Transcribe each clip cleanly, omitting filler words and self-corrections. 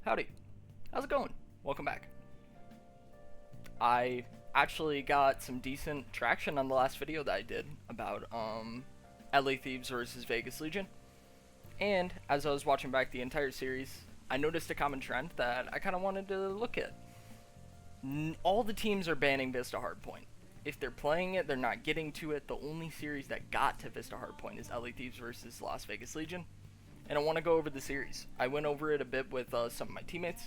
Howdy. How's it going? Welcome back. I actually got some decent traction on the last video that I did about LA Thieves versus Vegas Legion. And as I was watching back the entire series, I noticed a common trend that I kind of wanted to look at. All the teams are banning Vista Hardpoint. If they're playing it, they're not getting to it. The only series that got to Vista Hardpoint is LA Thieves versus Las Vegas Legion. And I want to go over the series. I went over it a bit with some of my teammates,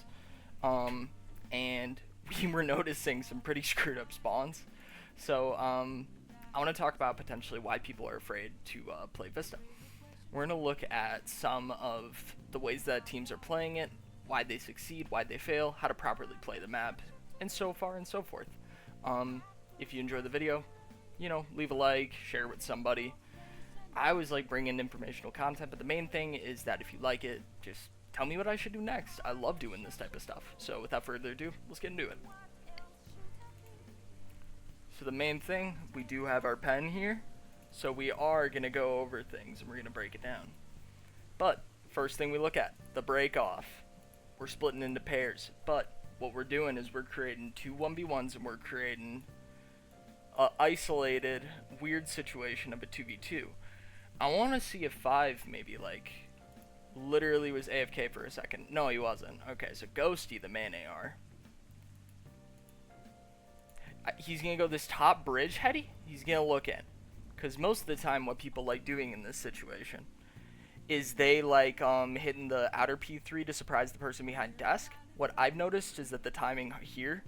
and we were noticing some pretty screwed up spawns. So I want to talk about potentially why people are afraid to play Vista. We're going to look at some of the ways that teams are playing it, why they succeed, why they fail, how to properly play the map, and so far and so forth. If you enjoy the video, leave a like, share it with somebody. I always like bringing informational content, but the main thing is that if you like it, just tell me what I should do next. I love doing this type of stuff. So without further ado, let's get into it. So the main thing, we do have our pen here. So we are going to go over things and we're going to break it down. But first thing we look at, the break off. We're splitting into pairs, but what we're doing is we're creating two 1v1s and we're creating an isolated, weird situation of a 2v2. I want to see if 5 maybe, literally was AFK for a second. No, he wasn't. Okay, so Ghosty, the main AR. He's going to go this top bridge heady. He's going to look in. Because most of the time what people like doing in this situation is they like hitting the outer P3 to surprise the person behind desk. What I've noticed is that the timing here,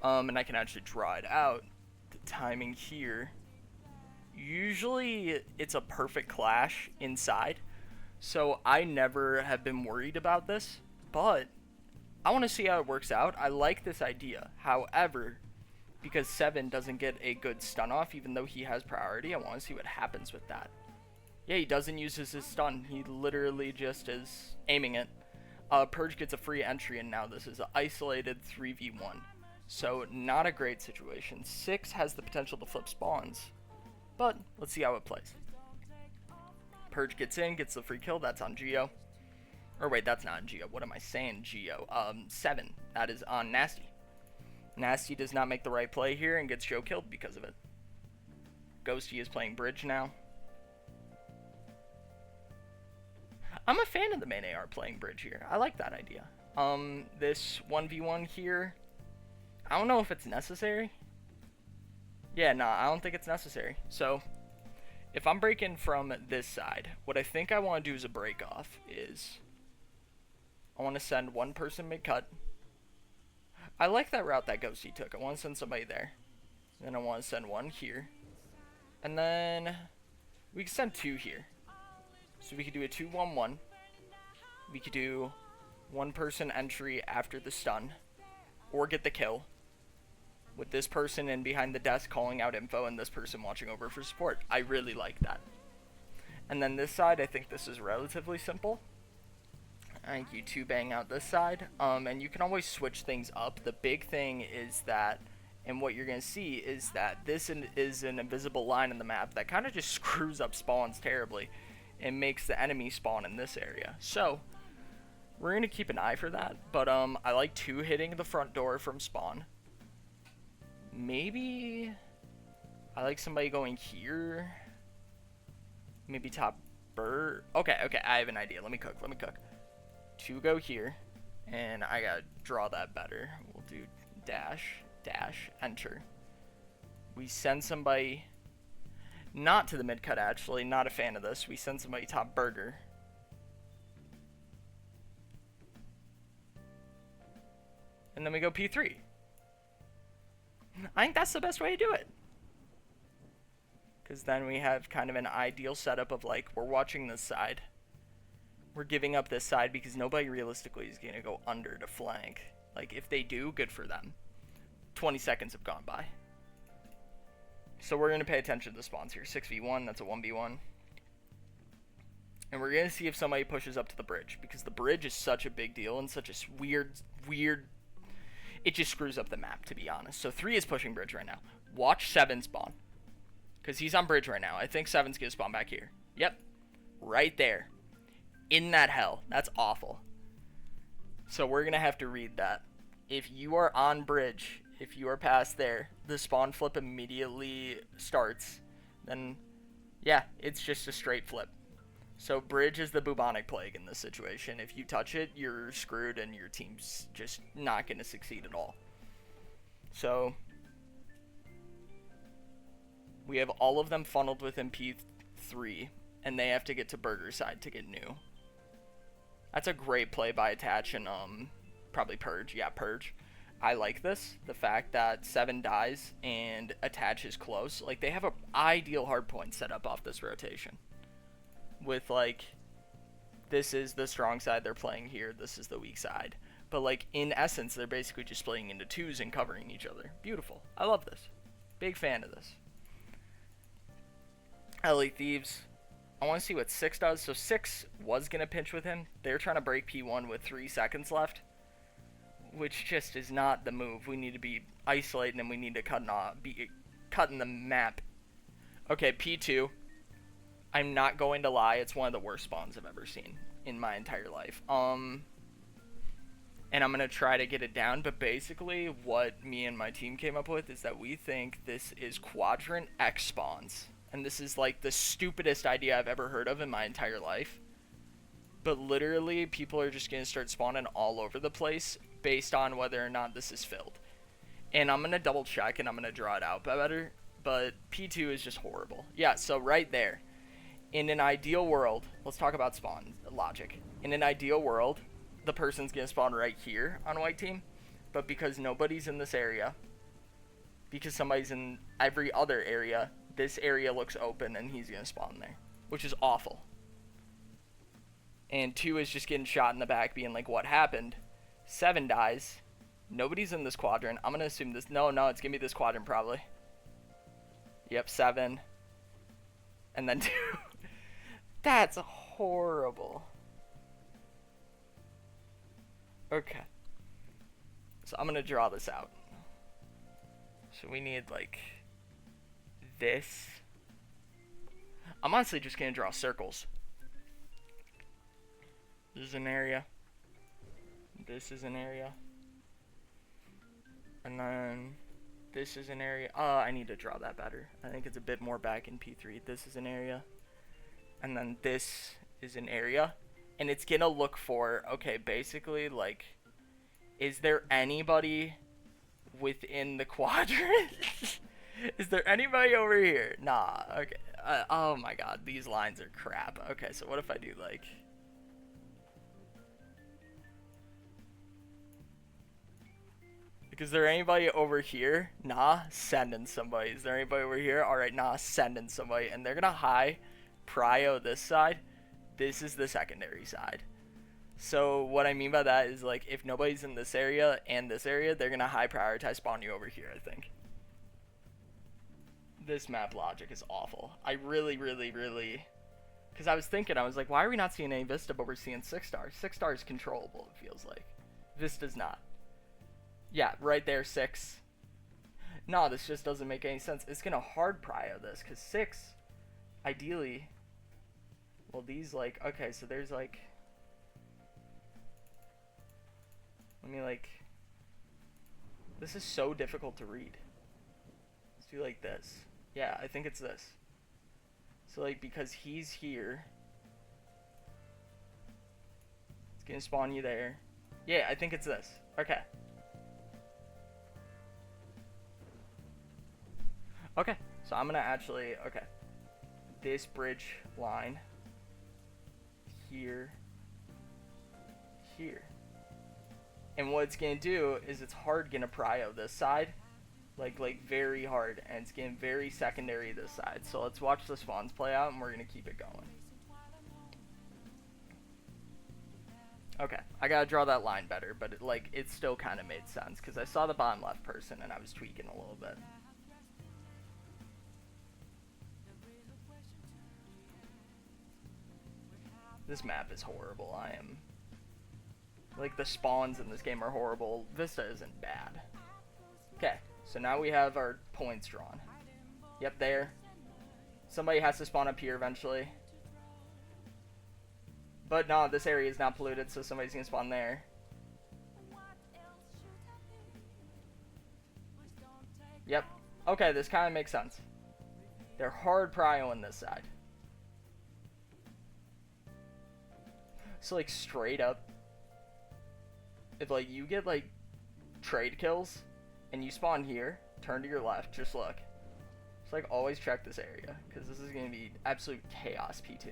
and I can actually draw it out, the timing here, usually it's a perfect clash inside, so I never have been worried about this, but I want to see how it works out. I like this idea. However, because 7 doesn't get a good stun off even though he has priority, I want to see what happens with that. Yeah, he doesn't use his stun, he literally just is aiming it. Purge gets a free entry, and now this is an isolated 3v1, so not a great situation. 6 has the potential to flip spawns, but let's see how it plays. Purge gets in, gets the free kill. That's on Geo. Or wait, that's not Geo. What am I saying? Geo. 7. That is on Nasty. Nasty does not make the right play here and gets Joe killed because of it. Ghosty is playing bridge now. I'm a fan of the main AR playing bridge here. I like that idea. This 1v1 here, I don't know if it's necessary. Yeah, nah, I don't think it's necessary. So, if I'm breaking from this side, what I think I want to do as a break off is I want to send one person mid-cut. I like that route that Ghosty took. I want to send somebody there. Then I want to send one here. And then we can send 2 here. So we could do a 2-1-1. We could do one person entry after the stun, or get the kill, with this person in behind the desk calling out info and this person watching over for support. I really like that. And then this side, I think this is relatively simple. I think you 2 bang out this side, and you can always switch things up. The big thing is that, and what you're going to see is that this is an invisible line in the map that kind of just screws up spawns terribly and makes the enemy spawn in this area. So we're going to keep an eye for that, but I like 2 hitting the front door from spawn. Maybe I like somebody going here. Maybe top bird. Okay, I have an idea. Let me cook. 2 go here, and I gotta draw that better. We'll do dash, enter. We send somebody not to the mid cut, actually. Not a fan of this. We send somebody top burger. And then we go P3. I think that's the best way to do it. Because then we have kind of an ideal setup of we're watching this side. We're giving up this side because nobody realistically is going to go under to flank. If they do, good for them. 20 seconds have gone by. So we're going to pay attention to the spawns here. 6v1, that's a 1v1. And we're going to see if somebody pushes up to the bridge, because the bridge is such a big deal and such a weird, it just screws up the map, to be honest. So 3 is pushing bridge right now. Watch 7 spawn, because he's on bridge right now. I think 7's going to spawn back here. Yep, right there. In that hell. That's awful. So we're going to have to read that. If you are on bridge, if you are past there, the spawn flip immediately starts. Then, yeah, it's just a straight flip. So bridge is the bubonic plague in this situation. If you touch it, you're screwed and your team's just not going to succeed at all. So we have all of them funneled within P3, and they have to get to Burger Side to get new. That's a great play by Attach and probably Purge. Yeah, Purge. I like this. The fact that 7 dies and Attach is close. Like, they have an ideal hardpoint set up off this rotation. With, like, this is the strong side they're playing here. This is the weak side. But, like, in essence, they're basically just splitting into 2s and covering each other. Beautiful. I love this. Big fan of this. LA Thieves. I want to see what 6 does. So 6 was going to pinch with him. They're trying to break P1 with 3 seconds left. Which just is not the move. We need to be isolating and we need to be cutting the map. Okay, P2. I'm not going to lie. It's one of the worst spawns I've ever seen in my entire life. And I'm going to try to get it down. But basically what me and my team came up with is that we think this is Quadrant X spawns. And this is like the stupidest idea I've ever heard of in my entire life. But literally, people are just going to start spawning all over the place based on whether or not this is filled. And I'm going to double check and I'm going to draw it out better. But P2 is just horrible. Yeah, so right there. In an ideal world, let's talk about spawn logic. In an ideal world, the person's going to spawn right here on white team. But because nobody's in this area, because somebody's in every other area, this area looks open and he's going to spawn there, which is awful. And 2 is just getting shot in the back being like, what happened? 7 dies. Nobody's in this quadrant. I'm going to assume this. No, it's going to be this quadrant probably. Yep, 7. And then 2. That's horrible. Okay. So I'm going to draw this out. So we need like this. I'm honestly just going to draw circles. This is an area. This is an area. And then this is an area. I need to draw that better. I think it's a bit more back in P3. This is an area. And then this is an area. And it's going to look for, okay, basically, like, is there anybody within the quadrant? Is there anybody over here? Nah, okay. Oh my god, these lines are crap. Okay, so what if I do, like... Is there anybody over here? Nah, sending somebody. Is there anybody over here? Alright, nah, sending somebody. And they're gonna high prio this side. This is the secondary side. So what I mean by that is, like, if nobody's in this area and this area, they're gonna high prioritize spawn you over here, I think. This map logic is awful. I really... Because I was thinking, I was like, why are we not seeing any Vista, but we're seeing 6 stars? 6 stars is controllable, it feels like. Vista's not. Yeah, right there, 6. No, this just doesn't make any sense. It's going to hard prio this, because 6, ideally... Well, these, like... Okay, so there's, like... Let me, like... This is so difficult to read. Let's do, like, this. Yeah, I think it's this. So, like, because he's here... It's going to spawn you there. Yeah, I think it's this. Okay. Okay, so I'm gonna actually, okay, this bridge line, here, and what it's gonna do is it's hard gonna prio this side, like very hard, and it's getting very secondary this side. So let's watch the spawns play out, and we're gonna keep it going. Okay, I gotta draw that line better, but it still kind of made sense because I saw the bottom left person and I was tweaking a little bit. This map is horrible. Like, the spawns in this game are horrible. Vista isn't bad. Okay, so now we have our points drawn. Yep, there. Somebody has to spawn up here eventually. But no, this area is not polluted, so somebody's gonna spawn there. Yep. Okay, this kind of makes sense. They're hard prio on this side. So, like, straight up, if, like, you get, like, trade kills, and you spawn here, turn to your left, just look. Just, like, always check this area, because this is going to be absolute chaos P2.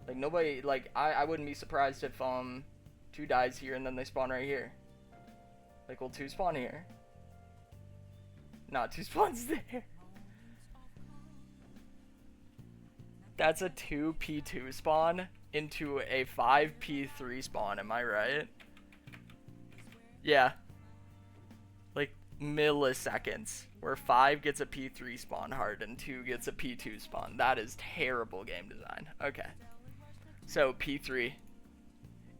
Like, nobody, like, I wouldn't be surprised if, 2 dies here, and then they spawn right here. Like, well, 2 spawn here. Nah, 2 spawns there. That's a 2 P2 spawn into a 5 P3 spawn, am I right? Yeah. Like, milliseconds. Where 5 gets a P3 spawn hard and 2 gets a P2 spawn. That is terrible game design. Okay. So, P3.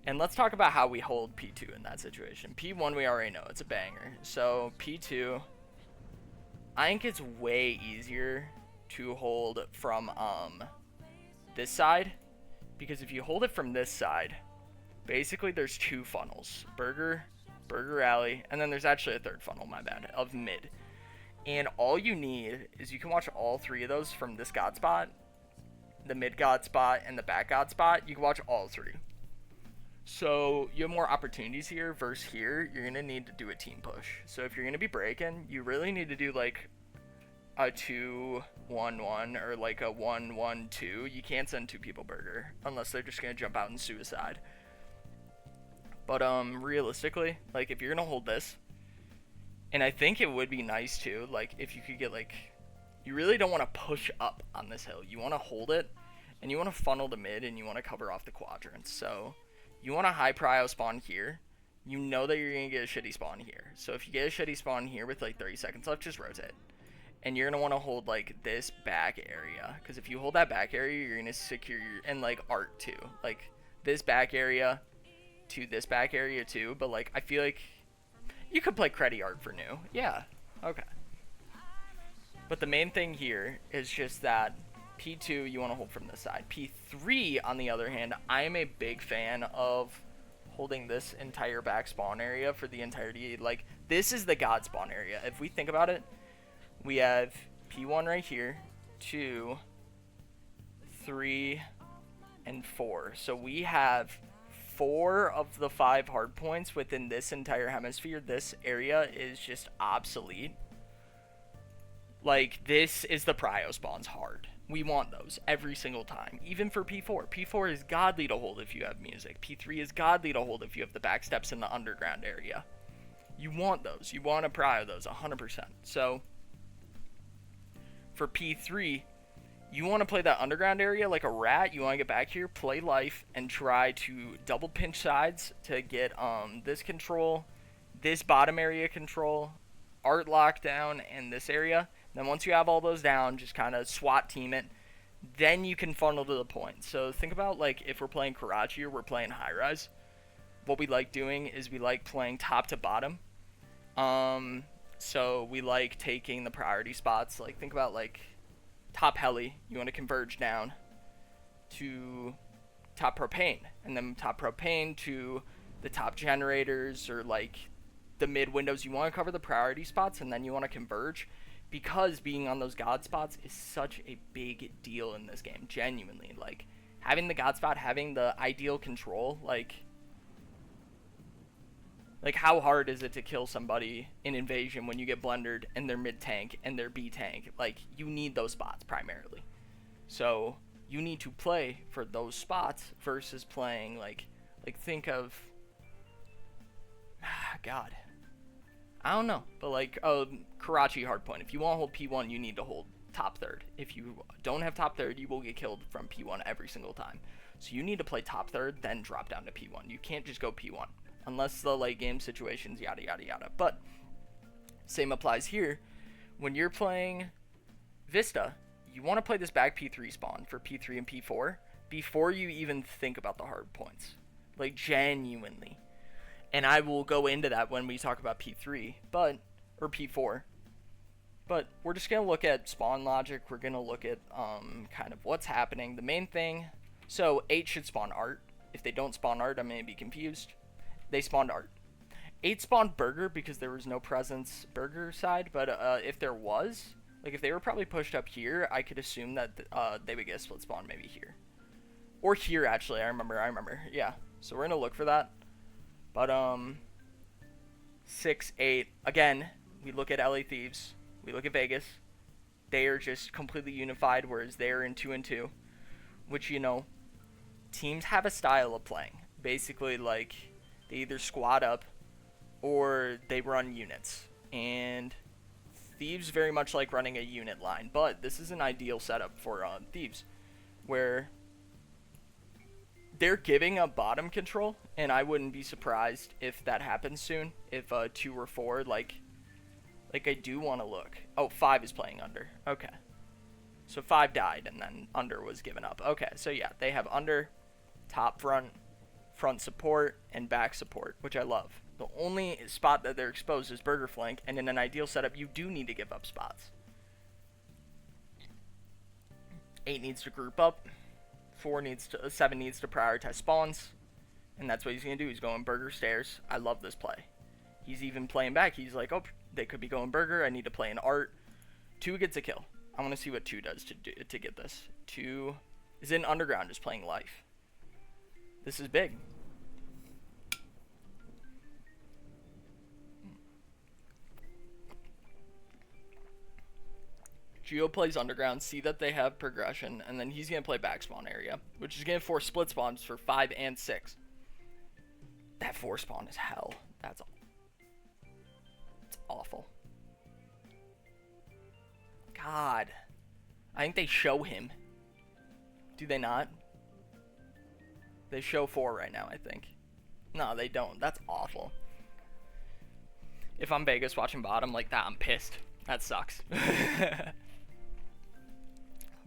And let's talk about how we hold P2 in that situation. P1 we already know, it's a banger. So, P2, I think it's way easier to hold from this side, because if you hold it from this side, basically there's 2 funnels, burger alley, and then there's actually a 3rd funnel, my bad, of mid. And all you need is you can watch all 3 of those from this god spot, the mid god spot, and the back god spot. You can watch all 3. So you have more opportunities here versus here. You're gonna need to do a team push. So if you're gonna be breaking, you really need to do like a 2-1-1 or like a 1-1-2. You can't send 2 people burger unless they're just gonna jump out and suicide. But realistically, like if you're gonna hold this, and I think it would be nice too, like if you could get like, you really don't want to push up on this hill. You want to hold it, and you want to funnel to mid, and you want to cover off the quadrants. So you want a high prio spawn here. You know that you're gonna get a shitty spawn here. So if you get a shitty spawn here with like 30 seconds left, just rotate. And you're gonna want to hold like this back area, because if you hold that back area, you're gonna secure your, and like art too, like this back area to this back area too. But like I feel like you could play Creddy art for new. Yeah, okay. But the main thing here is just that P2 you want to hold from this side. P3 on the other hand, I am a big fan of holding this entire back spawn area for the entirety. Like this is the god spawn area. If we think about it, we have P1 right here, 2, 3, and 4. So we have 4 of the 5 hard points within this entire hemisphere. This area is just obsolete. Like, this is the prio spawns hard. We want those every single time, even for P4. P4 is godly to hold if you have music. P3 is godly to hold if you have the backsteps in the underground area. You want those. You want to prio those 100%. So for P3, you want to play that underground area like a rat. You want to get back here, play life, and try to double pinch sides to get this control, this bottom area control, art lockdown, and this area. Then once you have all those down, just kind of SWAT team it. Then you can funnel to the point. So think about like if we're playing Karachi or we're playing high rise. What we like doing is we like playing top to bottom. So we like taking the priority spots. Like think about like top heli. You want to converge down to top propane, and then top propane to the top generators or like the mid windows. You want to cover the priority spots, and then you want to converge. Because being on those god spots is such a big deal in this game, genuinely. Like, having the god spot, having the ideal control, like how hard is it to kill somebody in Invasion when you get blendered and they're mid-tank and they're B-tank? Like, you need those spots, primarily. So, you need to play for those spots versus playing, like think of... God... I don't know, but like Karachi hardpoint. If you want to hold P1, you need to hold top third. If you don't have top third, you will get killed from P1 every single time. So you need to play top third, then drop down to P1. You can't just go P1 unless the late game situations, yada yada yada. But same applies here. When you're playing Vista, you want to play this back P3 spawn for P3 and P4 before you even think about the hard points. Like genuinely. And I will go into that when we talk about P3, or P4. But we're just going to look at spawn logic. We're going to look at kind of what's happening. The main thing, so 8 should spawn art. If they don't spawn art, I'm going to be confused. They spawned art. 8 spawned burger because there was no presence burger side, but if there was, like if they were probably pushed up here, I could assume that they would get a split spawn maybe here. Or here, actually. I remember. Yeah. So we're going to look for that. But, 6, 8. Again, we look at LA Thieves. We look at Vegas. They are just completely unified, whereas they're in 2 and 2. Which, you know, teams have a style of playing. Basically, like, they either squad up or they run units. And Thieves very much like running a unit line. But this is an ideal setup for Thieves, where they're giving up bottom control, and I wouldn't be surprised if that happens soon. If 2 or 4, like I do want to look. Oh, 5 is playing under. Okay. So 5 died, and then under was given up. Okay, so yeah, they have under, top front support, and back support, which I love. The only spot that they're exposed is burger flank, and in an ideal setup, you do need to give up spots. 8 needs to group up. 7 needs to prioritize spawns, and that's what he's gonna do. He's going burger stairs. I love this play. He's even playing back. He's like, oh, they could be going burger. I need to play an art. 2 gets a kill. I want to see what 2 does to get this. 2 is in underground, just playing life. This is big. Geo plays underground, see that they have progression, and then he's going to play back spawn area, which is going to force split spawns for 5 and 6. That 4 spawn is hell. It's awful. God. I think they show him. Do they not? They show 4 right now, I think. No, they don't. That's awful. If I'm Vegas watching bottom like that, I'm pissed. That sucks.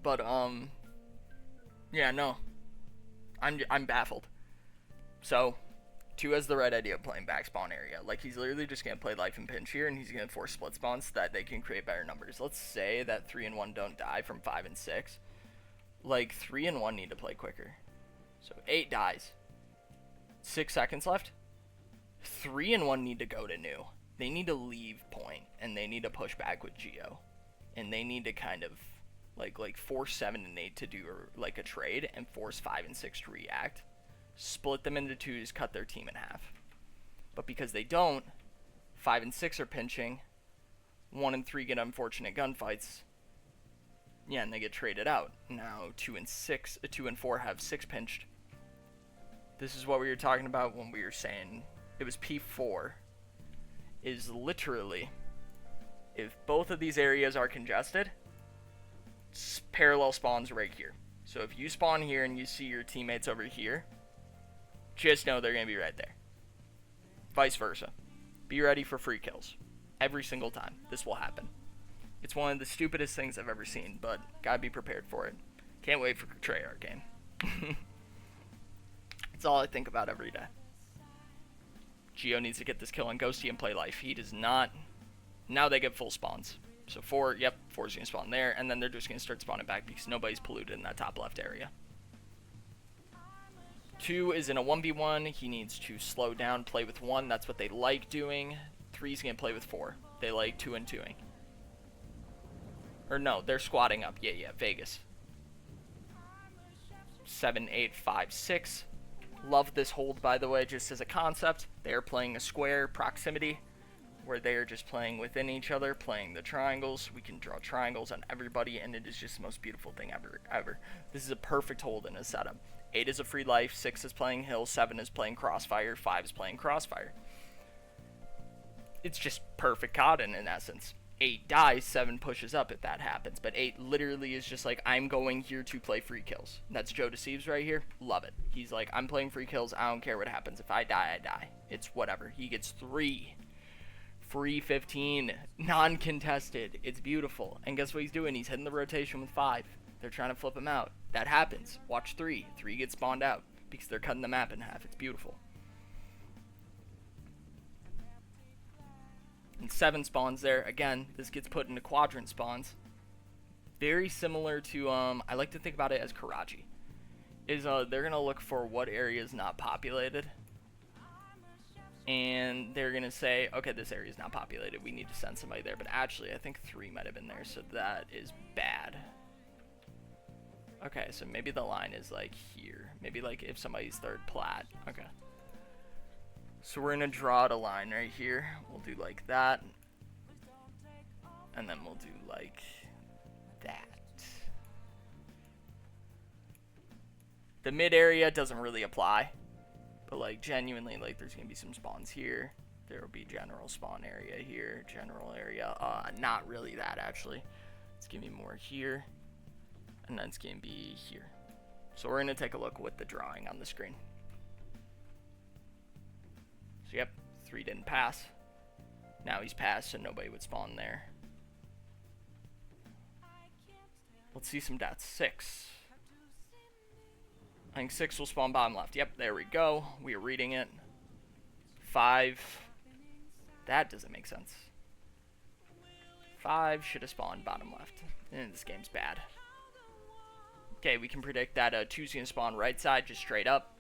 But yeah, no, I'm baffled. So 2 has the right idea of playing back spawn area. Like, he's literally just gonna play life and pinch here, and he's gonna force split spawns so that they can create better numbers. Let's say that 3 and 1 don't die from 5 and 6. Like, 3 and 1 need to play quicker. So 8 dies. 6 seconds left. 3 and 1 need to go to new. They need to leave point, and they need to push back with Geo, and they need to kind of like force 7 and 8 to do like a trade, and force 5 and 6 to react. Split them into 2s, cut their team in half. But because they don't, 5 and 6 are pinching. 1 and 3 get unfortunate gunfights. Yeah, and they get traded out. Now 2 and 4 have 6 pinched. This is what we were talking about when we were saying it was P4. Is literally, if both of these areas are congested, parallel spawns right here. So if you spawn here and you see your teammates over here, just know they're going to be right there. Vice versa. Be ready for free kills. Every single time this will happen. It's one of the stupidest things I've ever seen, but gotta be prepared for it. Can't wait for Treyarch game. It's all I think about every day. Geo needs to get this kill on Ghosty and play life. He does not. Now they get full spawns. So 4, yep, 4 is going to spawn there, and then they're just going to start spawning back because nobody's polluted in that top left area. 2 is in a 1v1. He needs to slow down, play with 1. That's what they like doing. 3 is going to play with 4. They like 2 and 2ing. Or no, they're squatting up. Yeah, Vegas. 7, 8, 5, 6. Love this hold, by the way, just as a concept. They're playing a square proximity, where they are just playing within each other, playing the triangles. We can draw triangles on everybody, and it is just the most beautiful thing ever. This is a perfect hold in a setup. 8 is a free life, 6 is playing hill, 7 is playing crossfire, 5 is playing crossfire. It's just perfect cotton in essence. 8 dies, 7 pushes up if that happens, but 8 literally is just like, I'm going here to play free kills. That's Joe Deceives right here. Love it. He's like, I'm playing free kills, I don't care what happens. If I die, I die. It's whatever. He gets 3. Free 15, non-contested. It's beautiful. And guess what he's doing? He's hitting the rotation with 5. They're trying to flip him out. That happens. Watch 3. 3 gets spawned out because they're cutting the map in half. It's beautiful. And 7 spawns there. Again, this gets put into quadrant spawns. Very similar to, I like to think about it as Karachi. They're going to look for what area is not populated. and they're gonna say, okay, this area is not populated, we need to send somebody there. But actually, I think 3 might have been there, so that is bad. Okay, so maybe the line is like here. Maybe like if somebody's third plat. Okay. So we're gonna draw a line right here. We'll do like that. And then we'll do like that. The mid area doesn't really apply. But like genuinely, like there's gonna be some spawns here. There will be general spawn area here. General area. Not really that actually. It's gonna be more here. And then it's gonna be here. So we're gonna take a look with the drawing on the screen. So yep, 3 didn't pass. Now he's passed, so nobody would spawn there. Let's see some deaths. 6. I think 6 will spawn bottom left. Yep, there we go. We are reading it. 5. That doesn't make sense. 5 should have spawned bottom left. And this game's bad. Okay, we can predict that 2's gonna spawn right side, just straight up.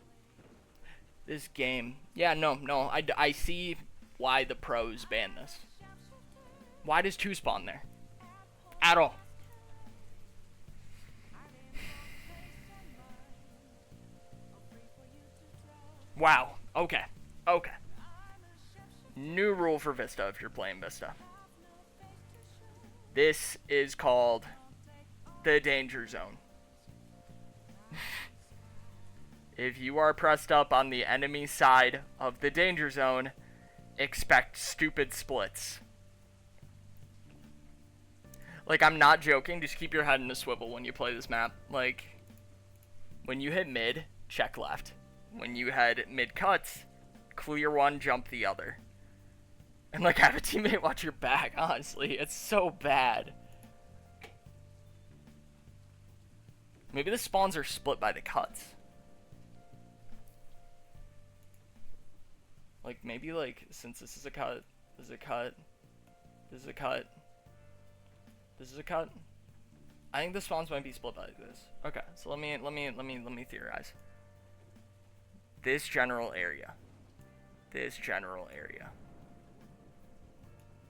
This game, yeah, no, I see why the pros ban this. Why does 2 spawn there? At all. Wow, okay. New rule for Vista if you're playing Vista. This is called the danger zone. If you are pressed up on the enemy side of the danger zone, expect stupid splits. Like, I'm not joking, just keep your head in a swivel when you play this map. Like, when you hit mid, check left. When you head mid cuts, clear one, jump the other. And like, have a teammate watch your back, honestly. It's so bad. Maybe the spawns are split by the cuts. Like, maybe, like, since this is a cut, this is a cut, this is a cut, this is a cut. I think the spawns might be split by this. Okay, so let me theorize. This general area, this general area,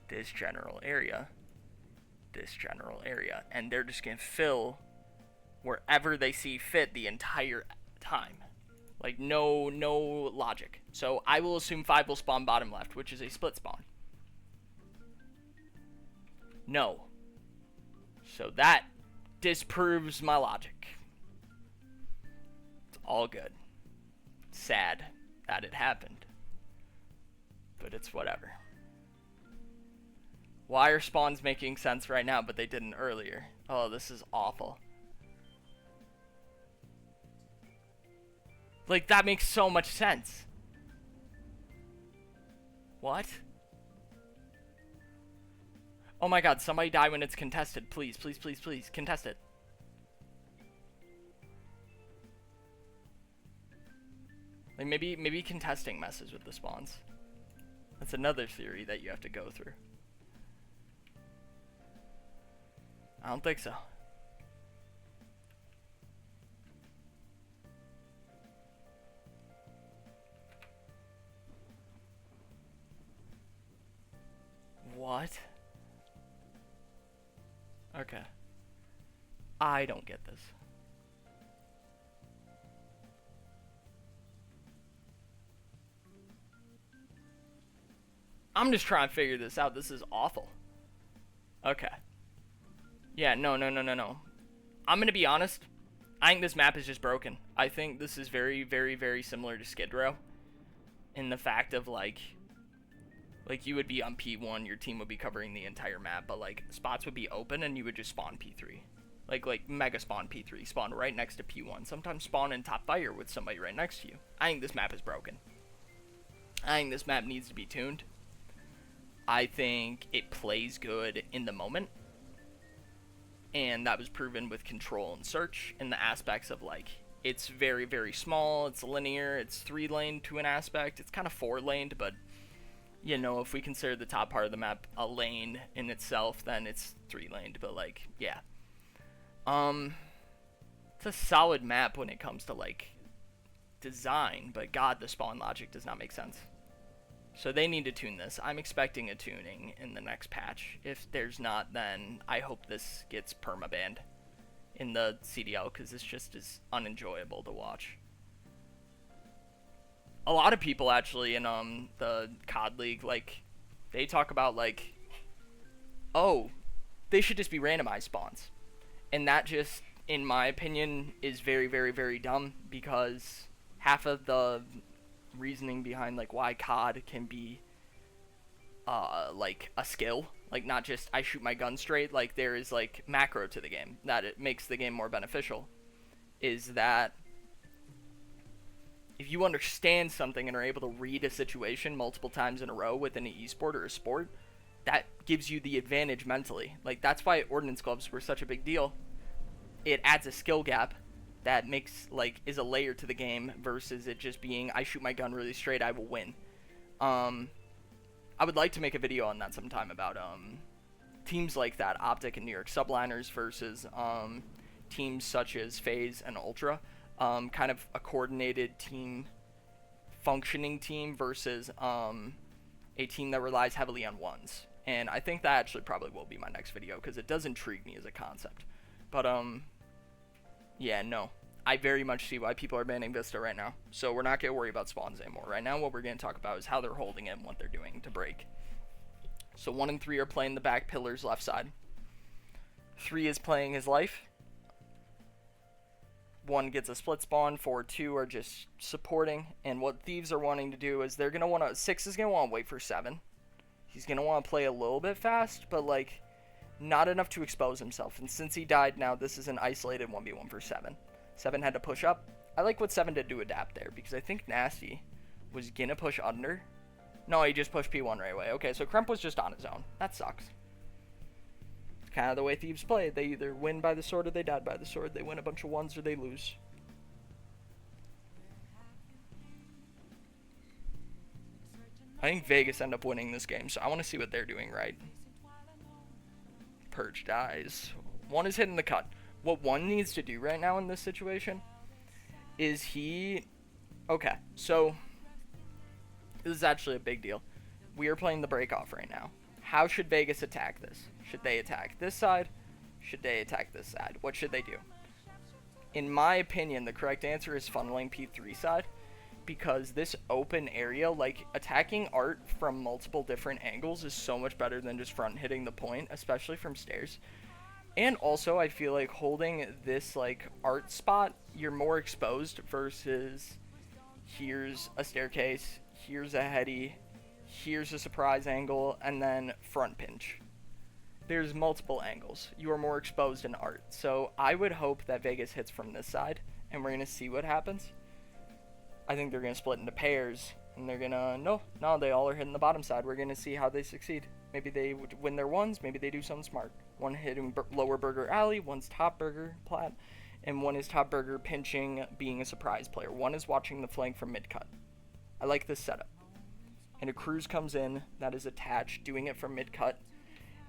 this general area, this general area, and they're just gonna fill wherever they see fit the entire time. Like, no logic. So I will assume 5 will spawn bottom left, which is a split spawn. No. So that disproves my logic. It's all good. Sad that it happened. But it's whatever. Why are spawns making sense right now, but they didn't earlier? Oh, this is awful. Like, that makes so much sense. What? Oh my god, somebody die when it's contested. Please, please, please, please. Contest it. Like, maybe contesting messes with the spawns. That's another theory that you have to go through. I don't think so. What? Okay. I don't get this. I'm just trying to figure this out. This is awful. Okay. Yeah, no. I'm gonna be honest. I think this map is just broken. I think this is very, very, very similar to Skid Row. In the fact of, like you would be on P1, your team would be covering the entire map, but like spots would be open and you would just spawn P3. Like mega spawn P3, spawn right next to P1. Sometimes spawn in top fire with somebody right next to you. I think this map is broken. I think this map needs to be tuned. I think it plays good in the moment. And that was proven with control and search in the aspects of, like, it's very, very small, it's linear, it's 3-laned to an aspect, it's kind of 4-laned, but you know, if we consider the top part of the map a lane in itself, then it's 3-laned, but like, yeah. It's a solid map when it comes to, like, design, but god, the spawn logic does not make sense. So they need to tune this. I'm expecting a tuning in the next patch. If there's not, then I hope this gets permabanned in the CDL, because this just is unenjoyable to watch. A lot of people actually in the COD League, like, they talk about, like, oh, they should just be randomized spawns. And that just, in my opinion, is very, very, very dumb, because half of the reasoning behind, like, why COD can be, like, a skill, like, not just I shoot my gun straight, like, there is, like, macro to the game, that it makes the game more beneficial, is that if you understand something and are able to read a situation multiple times in a row within an esport or a sport, that gives you the advantage mentally. Like, that's why ordnance gloves were such a big deal. It adds a skill gap that makes, like, is a layer to the game versus it just being, I shoot my gun really straight, I will win. I would like to make a video on that sometime about teams like that, Optic and New York Subliners versus teams such as FaZe and Ultra. Kind of a coordinated team, functioning team versus a team that relies heavily on ones. And I think that actually probably will be my next video, because it does intrigue me as a concept. But yeah, no, I very much see why people are banning Vista right now. So we're not going to worry about spawns anymore. Right now what we're going to talk about is how they're holding it and what they're doing to break. So 1 and 3 are playing the back pillars left side. 3 is playing his life. 1 gets a split spawn, 4, 2 are just supporting, and what Thieves are wanting to do is they're going to want to, 6 is going to want to wait for 7. He's going to want to play a little bit fast, but, like, not enough to expose himself, and since he died now, this is an isolated 1v1 for 7. 7 had to push up. I like what 7 did to adapt there, because I think Nasty was going to push under. No, he just pushed P1 right away. Okay, so Kremp was just on his own. That sucks. Kind of the way Thieves play. They either win by the sword or they die by the sword. They win a bunch of ones or they lose. I think Vegas end up winning this game, so I want to see what they're doing right. Purge dies. 1 is hitting the cut. What 1 needs to do right now in this situation is he... Okay, so this is actually a big deal. We are playing the break off right now. How should Vegas attack this? Should they attack this side? Should they attack this side? What should they do? In my opinion, the correct answer is funneling P3 side, because this open area, like, attacking Art from multiple different angles is so much better than just front hitting the point, especially from stairs. And also, I feel like holding this, like, Art spot, you're more exposed versus here's a staircase, here's a heady, here's a surprise angle, and then front pinch. There's multiple angles. You are more exposed in Art. So I would hope that Vegas hits from this side, and we're going to see what happens. I think they're going to split into pairs, and they're going to... No, they all are hitting the bottom side. We're going to see how they succeed. Maybe they win their ones, maybe they do something smart. 1 hitting lower burger alley, 1's top burger plat, and 1 is top burger pinching, being a surprise player. 1 is watching the flank from mid-cut. I like this setup. And a cruise comes in that is attached, doing it from mid-cut.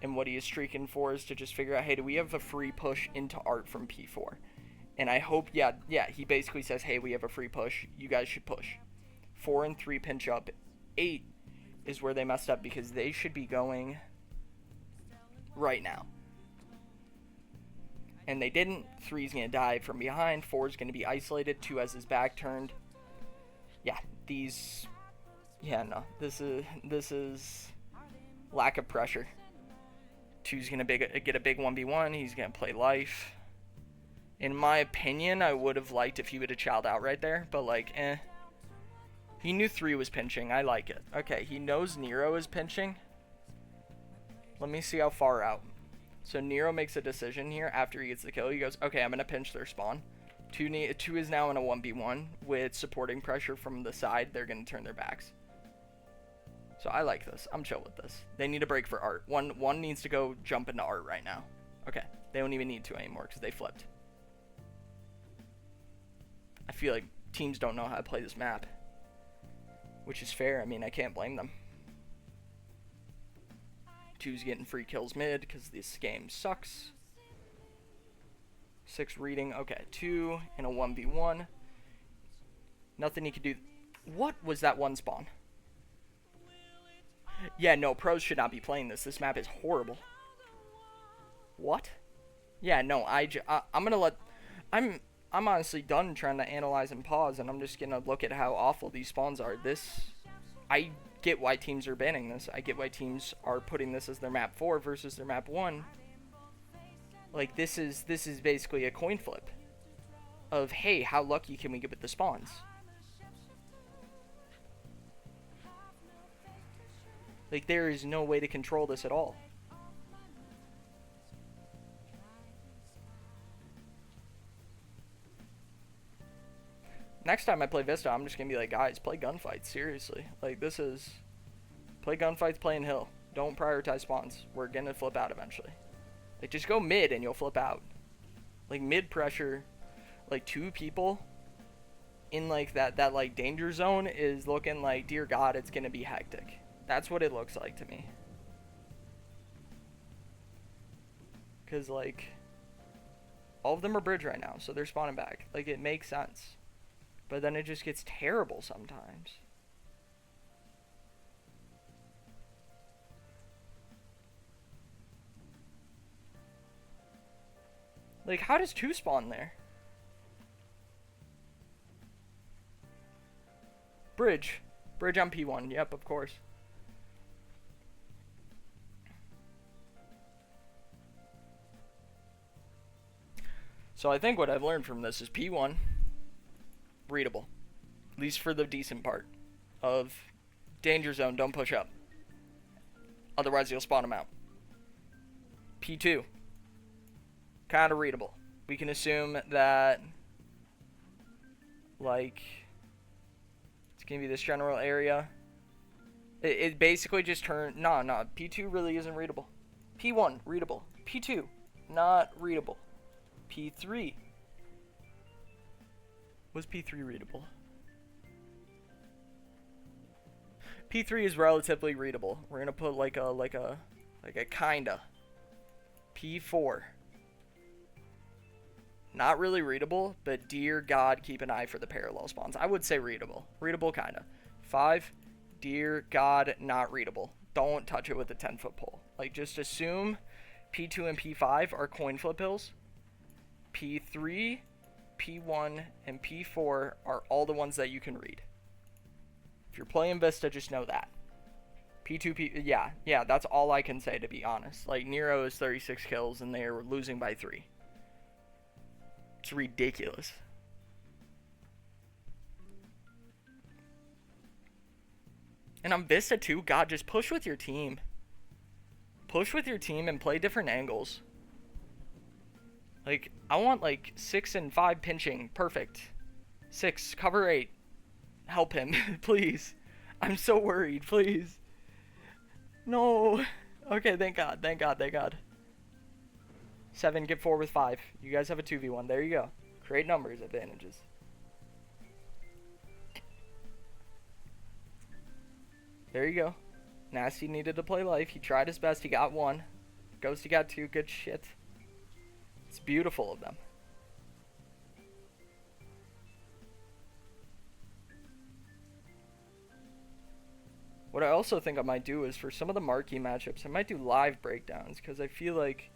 And what he is streaking for is to just figure out, hey, do we have a free push into Art from P4? And I hope, yeah, he basically says, hey, we have a free push. You guys should push. 4 and 3 pinch up. 8 is where they messed up, because they should be going right now. And they didn't. 3's going to die from behind. 4's going to be isolated. 2 has his back turned. Yeah, these... Yeah, no. This is lack of pressure. 2's going to get a big 1v1. He's going to play life. In my opinion, I would have liked if he would have chowed out right there. But, like, He knew 3 was pinching. I like it. Okay, he knows Nero is pinching. Let me see how far out. So Nero makes a decision here after he gets the kill. He goes, okay, I'm going to pinch their spawn. 2 is now in a 1v1 with supporting pressure from the side. They're going to turn their backs. So I like this. I'm chill with this. They need a break for Art. One needs to go jump into Art right now. Okay. They don't even need to anymore because they flipped. I feel like teams don't know how to play this map. Which is fair. I mean, I can't blame them. 2's getting free kills mid because this game sucks. 6 reading. Okay. 2 in a 1v1. Nothing he could do. What was that 1 spawn? Yeah, no, pros should not be playing this. This map is horrible. What? Yeah, no, I'm gonna let... I'm honestly done trying to analyze and pause, and I'm just gonna look at how awful these spawns are. I get why teams are banning this. I get why teams are putting this as their map 4 versus their map 1. Like, this is basically a coin flip of, hey, how lucky can we get with the spawns? Like, there is no way to control this at all. Next time I play Vista, I'm just gonna be like, guys, play gunfights, seriously. Like, this is... Play gunfights, play in hill. Don't prioritize spawns. We're gonna flip out eventually. Like, just go mid and you'll flip out. Like, mid pressure, like, 2 people in, like, that like, danger zone is looking like, dear God, it's gonna be hectic. That's what it looks like to me. Because, like, all of them are bridge right now, so they're spawning back. Like, it makes sense. But then it just gets terrible sometimes. Like, how does 2 spawn there? Bridge. Bridge on P1. Yep, of course. So I think what I've learned from this is P1, readable. At least for the decent part of danger zone, don't push up. Otherwise you'll spawn them out. P2, kind of readable. We can assume that, like, it's going to be this general area. It basically just turned... No, P2 really isn't readable. P1, readable. P2, not readable. P3. Was P3 readable? P3 is relatively readable. We're going to put like a kinda. P4. Not really readable, but dear God, keep an eye for the parallel spawns. I would say readable. Readable, kinda. 5, dear God, not readable. Don't touch it with a 10-foot pole. Like, just assume P2 and P5 are coin flip hills. P3, P1, and P4 are all the ones that you can read. If you're playing Vista, just know that. P2, yeah, that's all I can say, to be honest. Like, Nero is 36 kills, and they're losing by 3. It's ridiculous. And on Vista too, God, just push with your team. Push with your team and play different angles. Like, I want like 6 and 5 pinching. Perfect. 6, cover 8. Help him, please. I'm so worried, please. No. Okay, thank God, thank God, thank God. 7, get 4 with 5. You guys have a 2v1. There you go. Create numbers advantages. There you go. Nasty needed to play life. He tried his best. He got 1. Ghosty got 2. Good shit. It's beautiful of them. What I also think I might do is for some of the marquee matchups, I might do live breakdowns, because I feel like,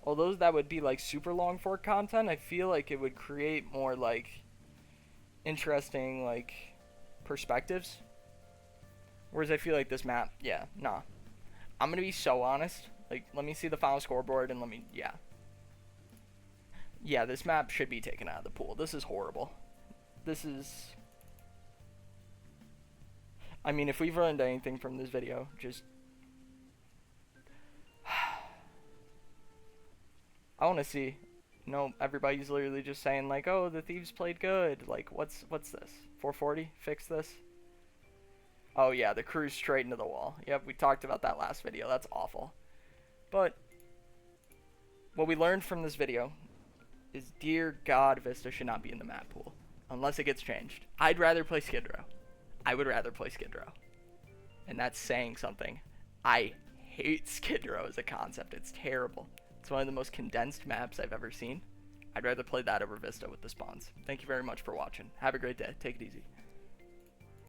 although that would be like super long fork content, I feel like it would create more like interesting like perspectives. Whereas I feel like this map, yeah, nah. I'm gonna be so honest. Like, let me see the final scoreboard and yeah, this map should be taken out of the pool. This is horrible. This is... I mean, if we've learned anything from this video, just... I want to see. No, everybody's literally just saying like, oh, the thieves played good. Like, what's this? 440? Fix this? Oh yeah, the crew's straight into the wall. Yep, we talked about that last video. That's awful. But what we learned from this video is, dear God, Vista should not be in the map pool unless it gets changed. I'd rather play Skid Row. I would rather play Skid Row. And that's saying something. I hate Skid Row as a concept. It's terrible. It's one of the most condensed maps I've ever seen. I'd rather play that over Vista with the spawns. Thank you very much for watching. Have a great day. Take it easy.